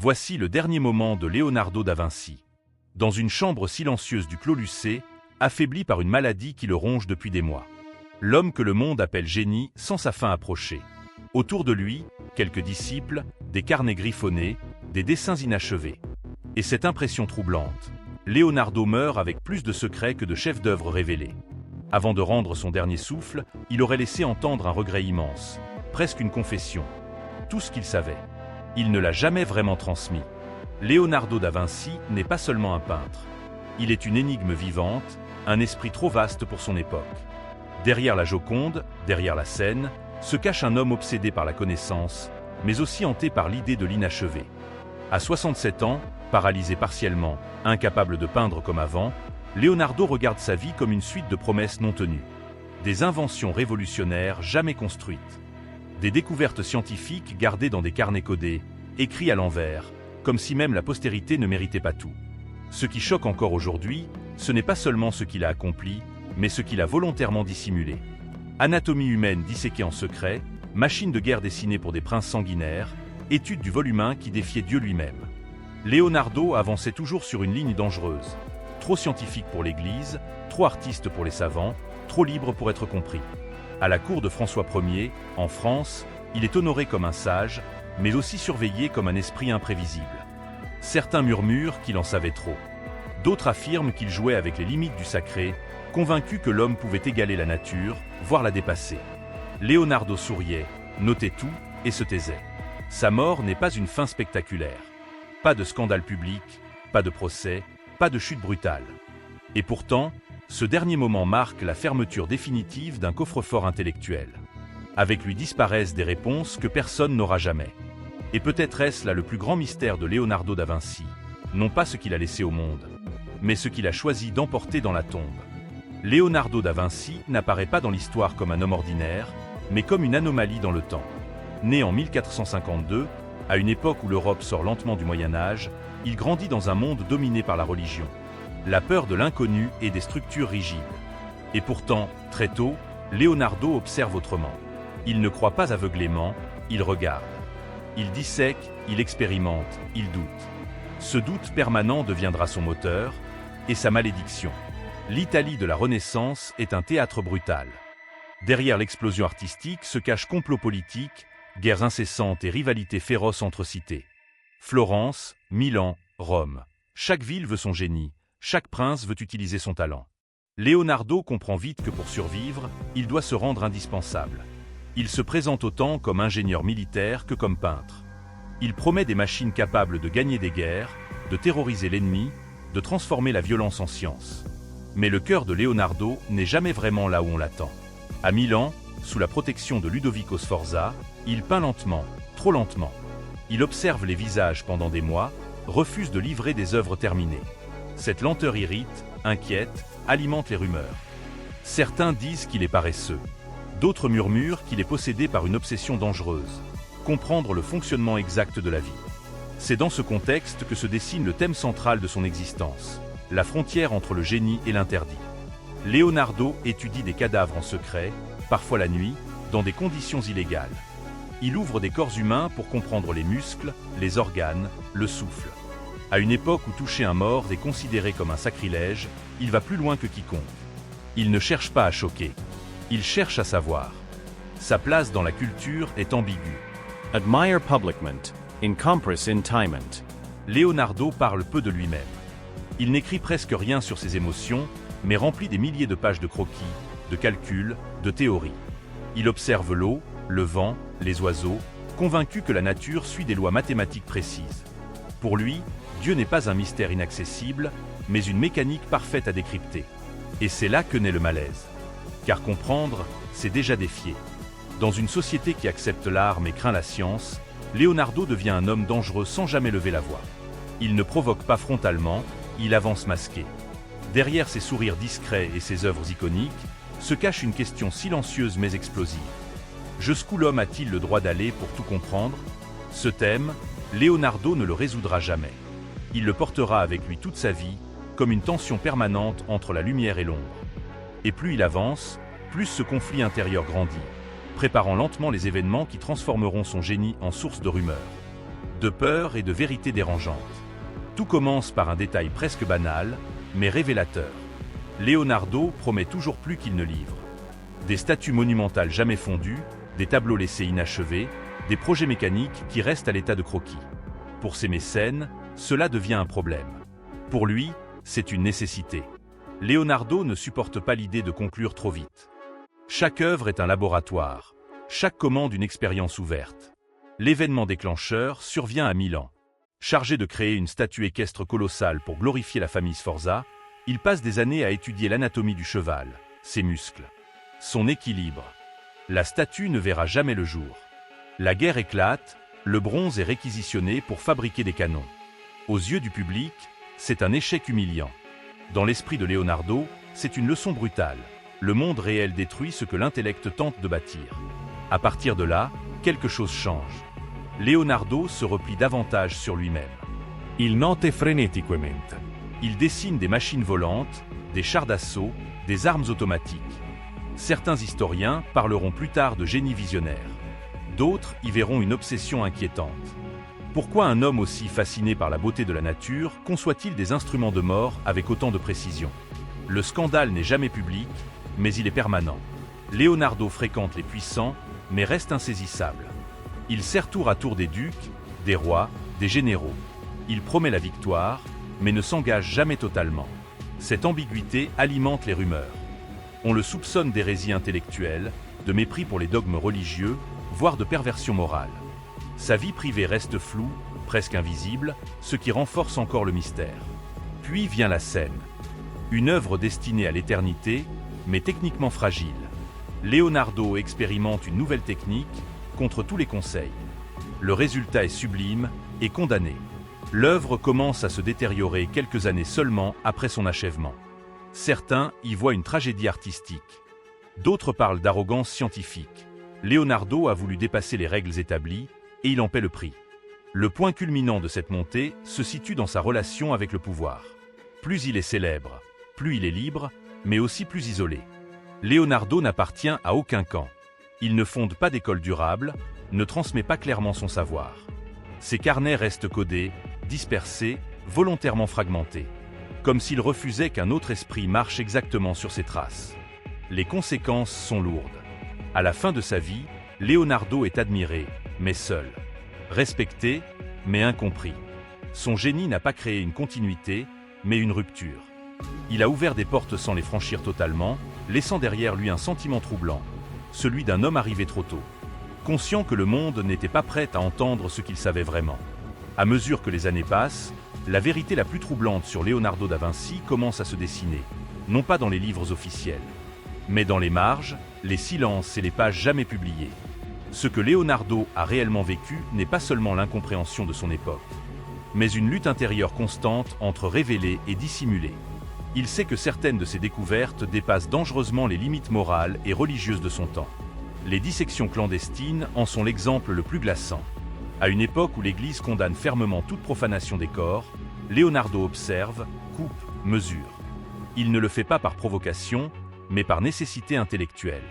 Voici le dernier moment de Leonardo da Vinci. Dans une chambre silencieuse du Clos Lucé, affaibli par une maladie qui le ronge depuis des mois. L'homme que le monde appelle génie sent sa fin approcher. Autour de lui, quelques disciples, des carnets griffonnés, des dessins inachevés. Et cette impression troublante. Leonardo meurt avec plus de secrets que de chefs-d'œuvre révélés. Avant de rendre son dernier souffle, il aurait laissé entendre un regret immense, presque une confession. Tout ce qu'il savait. Il ne l'a jamais vraiment transmis. Leonardo da Vinci n'est pas seulement un peintre. Il est une énigme vivante, un esprit trop vaste pour son époque. Derrière la Joconde, derrière la scène, se cache un homme obsédé par la connaissance, mais aussi hanté par l'idée de l'inachevé. À 67 ans, paralysé partiellement, incapable de peindre comme avant, Leonardo regarde sa vie comme une suite de promesses non tenues. Des inventions révolutionnaires jamais construites. Des découvertes scientifiques gardées dans des carnets codés, écrits à l'envers, comme si même la postérité ne méritait pas tout. Ce qui choque encore aujourd'hui, ce n'est pas seulement ce qu'il a accompli, mais ce qu'il a volontairement dissimulé. Anatomie humaine disséquée en secret, machine de guerre dessinée pour des princes sanguinaires, étude du vol humain qui défiait Dieu lui-même. Leonardo avançait toujours sur une ligne dangereuse. Trop scientifique pour l'Église, trop artiste pour les savants, trop libre pour être compris. À la cour de François Ier, en France, il est honoré comme un sage, mais aussi surveillé comme un esprit imprévisible. Certains murmurent qu'il en savait trop. D'autres affirment qu'il jouait avec les limites du sacré, convaincu que l'homme pouvait égaler la nature, voire la dépasser. Leonardo souriait, notait tout et se taisait. Sa mort n'est pas une fin spectaculaire. Pas de scandale public, pas de procès, pas de chute brutale. Et pourtant, ce dernier moment marque la fermeture définitive d'un coffre-fort intellectuel. Avec lui disparaissent des réponses que personne n'aura jamais. Et peut-être est-ce là le plus grand mystère de Leonardo da Vinci, non pas ce qu'il a laissé au monde, mais ce qu'il a choisi d'emporter dans la tombe. Leonardo da Vinci n'apparaît pas dans l'histoire comme un homme ordinaire, mais comme une anomalie dans le temps. Né en 1452, à une époque où l'Europe sort lentement du Moyen-Âge, il grandit dans un monde dominé par la religion, la peur de l'inconnu et des structures rigides. Et pourtant, très tôt, Leonardo observe autrement. Il ne croit pas aveuglément, il regarde. Il dissèque, il expérimente, il doute. Ce doute permanent deviendra son moteur, et sa malédiction. L'Italie de la Renaissance est un théâtre brutal. Derrière l'explosion artistique se cachent complots politiques, guerres incessantes et rivalités féroces entre cités. Florence, Milan, Rome. Chaque ville veut son génie, chaque prince veut utiliser son talent. Leonardo comprend vite que pour survivre, il doit se rendre indispensable. Il se présente autant comme ingénieur militaire que comme peintre. Il promet des machines capables de gagner des guerres, de terroriser l'ennemi, de transformer la violence en science. Mais le cœur de Leonardo n'est jamais vraiment là où on l'attend. À Milan, sous la protection de Ludovico Sforza, il peint lentement, trop lentement. Il observe les visages pendant des mois, refuse de livrer des œuvres terminées. Cette lenteur irrite, inquiète, alimente les rumeurs. Certains disent qu'il est paresseux. D'autres murmurent qu'il est possédé par une obsession dangereuse. Comprendre le fonctionnement exact de la vie. C'est dans ce contexte que se dessine le thème central de son existence, la frontière entre le génie et l'interdit. Leonardo étudie des cadavres en secret, parfois la nuit, dans des conditions illégales. Il ouvre des corps humains pour comprendre les muscles, les organes, le souffle. À une époque où toucher un mort est considéré comme un sacrilège, il va plus loin que quiconque. Il ne cherche pas à choquer. Il cherche à savoir. Sa place dans la culture est ambiguë. Admire publicment, incompris intimement. Leonardo parle peu de lui-même. Il n'écrit presque rien sur ses émotions, mais remplit des milliers de pages de croquis, de calculs, de théories. Il observe l'eau, le vent, les oiseaux, convaincu que la nature suit des lois mathématiques précises. Pour lui, Dieu n'est pas un mystère inaccessible, mais une mécanique parfaite à décrypter. Et c'est là que naît le malaise. Car comprendre, c'est déjà défier. Dans une société qui accepte l'art mais craint la science, Leonardo devient un homme dangereux sans jamais lever la voix. Il ne provoque pas frontalement, il avance masqué. Derrière ses sourires discrets et ses œuvres iconiques, se cache une question silencieuse mais explosive. Jusqu'où l'homme a-t-il le droit d'aller pour tout comprendre? Ce thème, Leonardo ne le résoudra jamais. Il le portera avec lui toute sa vie, comme une tension permanente entre la lumière et l'ombre. Et plus il avance, plus ce conflit intérieur grandit, préparant lentement les événements qui transformeront son génie en source de rumeurs. de peur et de vérité dérangeante. Tout commence par un détail presque banal, mais révélateur. Leonardo promet toujours plus qu'il ne livre. Des statues monumentales jamais fondues, des tableaux laissés inachevés, des projets mécaniques qui restent à l'état de croquis. Pour ses mécènes, cela devient un problème. Pour lui, c'est une nécessité. Leonardo ne supporte pas l'idée de conclure trop vite. Chaque œuvre est un laboratoire, chaque commande une expérience ouverte. L'événement déclencheur survient à Milan. Chargé de créer une statue équestre colossale pour glorifier la famille Sforza, il passe des années à étudier l'anatomie du cheval, ses muscles, son équilibre. La statue ne verra jamais le jour. La guerre éclate, le bronze est réquisitionné pour fabriquer des canons. Aux yeux du public, c'est un échec humiliant. Dans l'esprit de Leonardo, c'est une leçon brutale. Le monde réel détruit ce que l'intellect tente de bâtir. À partir de là, quelque chose change. Leonardo se replie davantage sur lui-même. Il note freneticamente. Il dessine des machines volantes, des chars d'assaut, des armes automatiques. Certains historiens parleront plus tard de génie visionnaire. D'autres y verront une obsession inquiétante. Pourquoi un homme aussi fasciné par la beauté de la nature conçoit-il des instruments de mort avec autant de précision? Le scandale n'est jamais public, mais il est permanent. Leonardo fréquente les puissants, mais reste insaisissable. Il sert tour à tour des ducs, des rois, des généraux. Il promet la victoire, mais ne s'engage jamais totalement. Cette ambiguïté alimente les rumeurs. On le soupçonne d'hérésie intellectuelle, de mépris pour les dogmes religieux, voire de perversion morale. Sa vie privée reste floue, presque invisible, ce qui renforce encore le mystère. Puis vient la scène. Une œuvre destinée à l'éternité, mais techniquement fragile. Leonardo expérimente une nouvelle technique, contre tous les conseils. Le résultat est sublime et condamné. L'œuvre commence à se détériorer quelques années seulement après son achèvement. Certains y voient une tragédie artistique. D'autres parlent d'arrogance scientifique. Leonardo a voulu dépasser les règles établies, et il en paie le prix. Le point culminant de cette montée se situe dans sa relation avec le pouvoir. Plus il est célèbre, plus il est libre, mais aussi plus isolé. Leonardo n'appartient à aucun camp. Il ne fonde pas d'école durable, ne transmet pas clairement son savoir. Ses carnets restent codés, dispersés, volontairement fragmentés. Comme s'il refusait qu'un autre esprit marche exactement sur ses traces. Les conséquences sont lourdes. À la fin de sa vie, Leonardo est admiré, mais seul. Respecté, mais incompris. Son génie n'a pas créé une continuité, mais une rupture. Il a ouvert des portes sans les franchir totalement, laissant derrière lui un sentiment troublant, celui d'un homme arrivé trop tôt. Conscient que le monde n'était pas prêt à entendre ce qu'il savait vraiment. À mesure que les années passent, la vérité la plus troublante sur Leonardo da Vinci commence à se dessiner, non pas dans les livres officiels, mais dans les marges, les silences et les pages jamais publiées. Ce que Leonardo a réellement vécu n'est pas seulement l'incompréhension de son époque, mais une lutte intérieure constante entre révéler et dissimuler. Il sait que certaines de ses découvertes dépassent dangereusement les limites morales et religieuses de son temps. Les dissections clandestines en sont l'exemple le plus glaçant. À une époque où l'Église condamne fermement toute profanation des corps, Leonardo observe, coupe, mesure. Il ne le fait pas par provocation, mais par nécessité intellectuelle.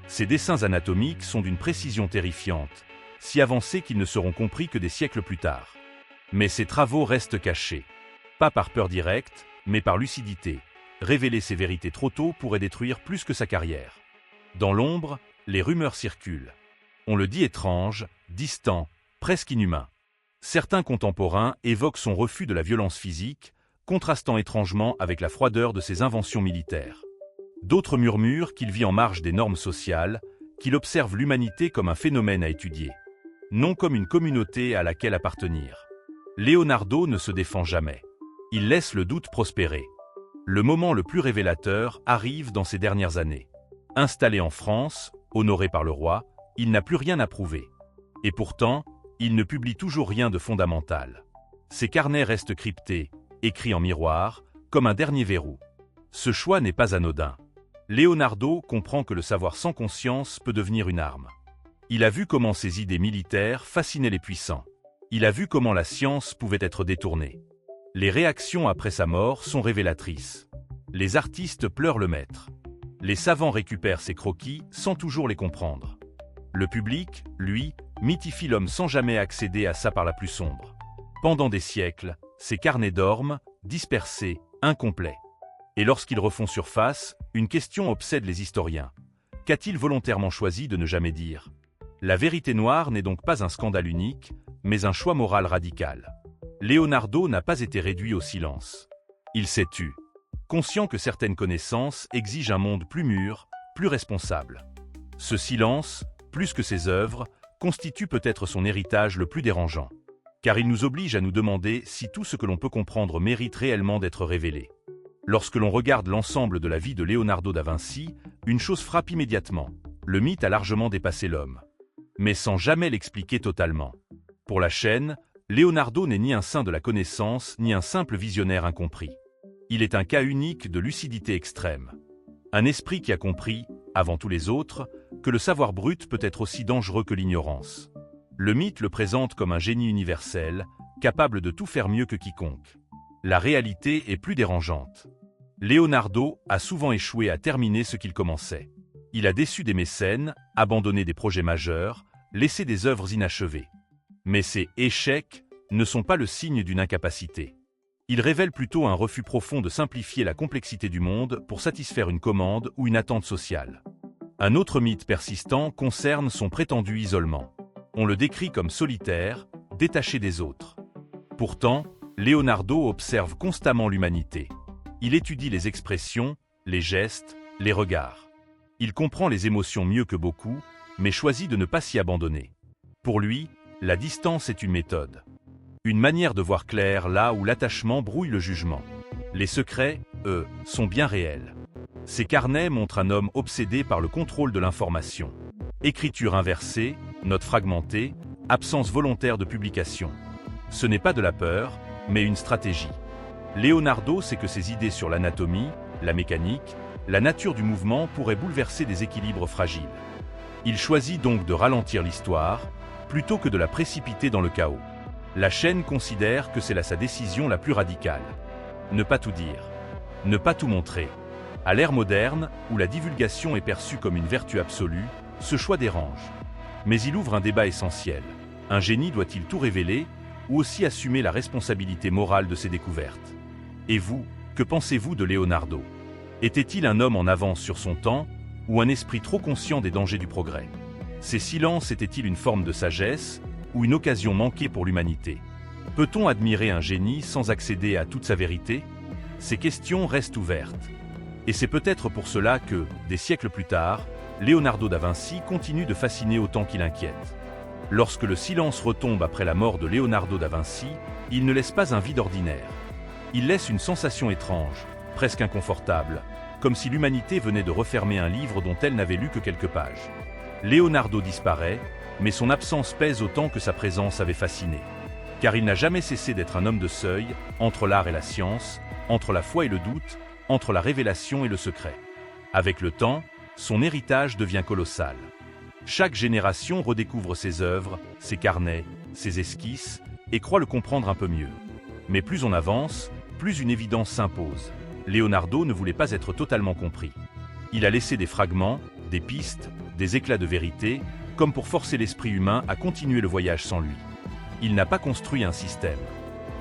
Ses dessins anatomiques sont d'une précision terrifiante, si avancés qu'ils ne seront compris que des siècles plus tard. Mais ses travaux restent cachés. Pas par peur directe, mais par lucidité. Révéler ses vérités trop tôt pourrait détruire plus que sa carrière. Dans l'ombre, les rumeurs circulent. On le dit étrange, distant, presque inhumain. Certains contemporains évoquent son refus de la violence physique, contrastant étrangement avec la froideur de ses inventions militaires. D'autres murmurent qu'il vit en marge des normes sociales, qu'il observe l'humanité comme un phénomène à étudier, non comme une communauté à laquelle appartenir. Leonardo ne se défend jamais. Il laisse le doute prospérer. Le moment le plus révélateur arrive dans ces dernières années. Installé en France, honoré par le roi, il n'a plus rien à prouver. Et pourtant, il ne publie toujours rien de fondamental. Ses carnets restent cryptés, écrits en miroir, comme un dernier verrou. Ce choix n'est pas anodin. Leonardo comprend que le savoir sans conscience peut devenir une arme. Il a vu comment ses idées militaires fascinaient les puissants. Il a vu comment la science pouvait être détournée. Les réactions après sa mort sont révélatrices. Les artistes pleurent le maître. Les savants récupèrent ses croquis sans toujours les comprendre. Le public, lui, mythifie l'homme sans jamais accéder à sa part la plus sombre. Pendant des siècles, ces carnets dorment, dispersés, incomplets. Et lorsqu'ils refont surface, une question obsède les historiens. Qu'a-t-il volontairement choisi de ne jamais dire? La vérité noire n'est donc pas un scandale unique, mais un choix moral radical. Leonardo n'a pas été réduit au silence. Il s'est tu. Conscient que certaines connaissances exigent un monde plus mûr, plus responsable. Ce silence, plus que ses œuvres, constitue peut-être son héritage le plus dérangeant. Car il nous oblige à nous demander si tout ce que l'on peut comprendre mérite réellement d'être révélé. Lorsque l'on regarde l'ensemble de la vie de Leonardo da Vinci, une chose frappe immédiatement. Le mythe a largement dépassé l'homme. Mais sans jamais l'expliquer totalement. Pour la chaîne, Leonardo n'est ni un saint de la connaissance, ni un simple visionnaire incompris. Il est un cas unique de lucidité extrême. Un esprit qui a compris, avant tous les autres, que le savoir brut peut être aussi dangereux que l'ignorance. Le mythe le présente comme un génie universel, capable de tout faire mieux que quiconque. La réalité est plus dérangeante. Leonardo a souvent échoué à terminer ce qu'il commençait. Il a déçu des mécènes, abandonné des projets majeurs, laissé des œuvres inachevées. Mais ces échecs ne sont pas le signe d'une incapacité. Ils révèlent plutôt un refus profond de simplifier la complexité du monde pour satisfaire une commande ou une attente sociale. Un autre mythe persistant concerne son prétendu isolement. On le décrit comme solitaire, détaché des autres. Pourtant, Leonardo observe constamment l'humanité. Il étudie les expressions, les gestes, les regards. Il comprend les émotions mieux que beaucoup, mais choisit de ne pas s'y abandonner. Pour lui, la distance est une méthode. Une manière de voir clair là où l'attachement brouille le jugement. Les secrets, eux, sont bien réels. Ces carnets montrent un homme obsédé par le contrôle de l'information. Écriture inversée, notes fragmentées, absence volontaire de publication. Ce n'est pas de la peur, mais une stratégie. Leonardo sait que ses idées sur l'anatomie, la mécanique, la nature du mouvement pourraient bouleverser des équilibres fragiles. Il choisit donc de ralentir l'histoire, plutôt que de la précipiter dans le chaos. La chaîne considère que c'est sa décision la plus radicale. Ne pas tout dire. Ne pas tout montrer. À l'ère moderne, où la divulgation est perçue comme une vertu absolue, ce choix dérange. Mais il ouvre un débat essentiel. Un génie doit-il tout révéler, ou aussi assumer la responsabilité morale de ses découvertes? Et vous, que pensez-vous de Leonardo? Était-il un homme en avance sur son temps, ou un esprit trop conscient des dangers du progrès? Ses silences étaient-ils une forme de sagesse, ou une occasion manquée pour l'humanité? Peut-on admirer un génie sans accéder à toute sa vérité? Ces questions restent ouvertes. Et c'est peut-être pour cela que, des siècles plus tard, Leonardo da Vinci continue de fasciner autant qu'il inquiète. Lorsque le silence retombe après la mort de Leonardo da Vinci, il ne laisse pas un vide ordinaire. Il laisse une sensation étrange, presque inconfortable, comme si l'humanité venait de refermer un livre dont elle n'avait lu que quelques pages. Leonardo disparaît, mais son absence pèse autant que sa présence avait fasciné. Car il n'a jamais cessé d'être un homme de seuil, entre l'art et la science, entre la foi et le doute, entre la révélation et le secret. Avec le temps, son héritage devient colossal. Chaque génération redécouvre ses œuvres, ses carnets, ses esquisses, et croit le comprendre un peu mieux. Mais plus on avance, plus une évidence s'impose. Leonardo ne voulait pas être totalement compris. Il a laissé des fragments, des pistes, des éclats de vérité, comme pour forcer l'esprit humain à continuer le voyage sans lui. Il n'a pas construit un système.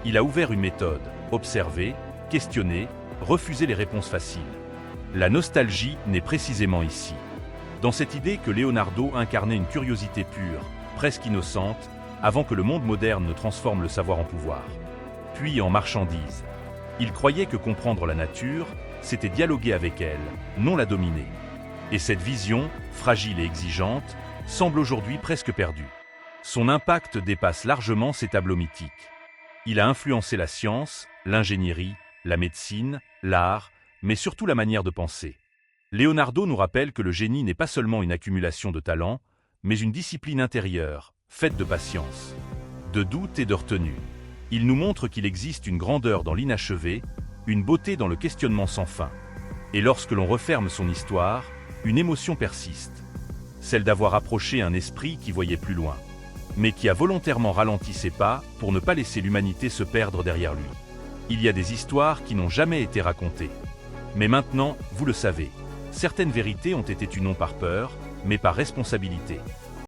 Il a ouvert une méthode, observer, questionner, refuser les réponses faciles. La nostalgie naît précisément ici. Dans cette idée que Leonardo incarnait une curiosité pure, presque innocente, avant que le monde moderne ne transforme le savoir en pouvoir. Puis en marchandise. Il croyait que comprendre la nature, c'était dialoguer avec elle, non la dominer. Et cette vision, fragile et exigeante, semble aujourd'hui presque perdue. Son impact dépasse largement ses tableaux mythiques. Il a influencé la science, l'ingénierie, la médecine, l'art, mais surtout la manière de penser. Leonardo nous rappelle que le génie n'est pas seulement une accumulation de talents, mais une discipline intérieure, faite de patience, de doute et de retenue. Il nous montre qu'il existe une grandeur dans l'inachevé, une beauté dans le questionnement sans fin. Et lorsque l'on referme son histoire, une émotion persiste. Celle d'avoir approché un esprit qui voyait plus loin, mais qui a volontairement ralenti ses pas pour ne pas laisser l'humanité se perdre derrière lui. Il y a des histoires qui n'ont jamais été racontées. Mais maintenant, vous le savez, certaines vérités ont été tues non par peur, mais par responsabilité.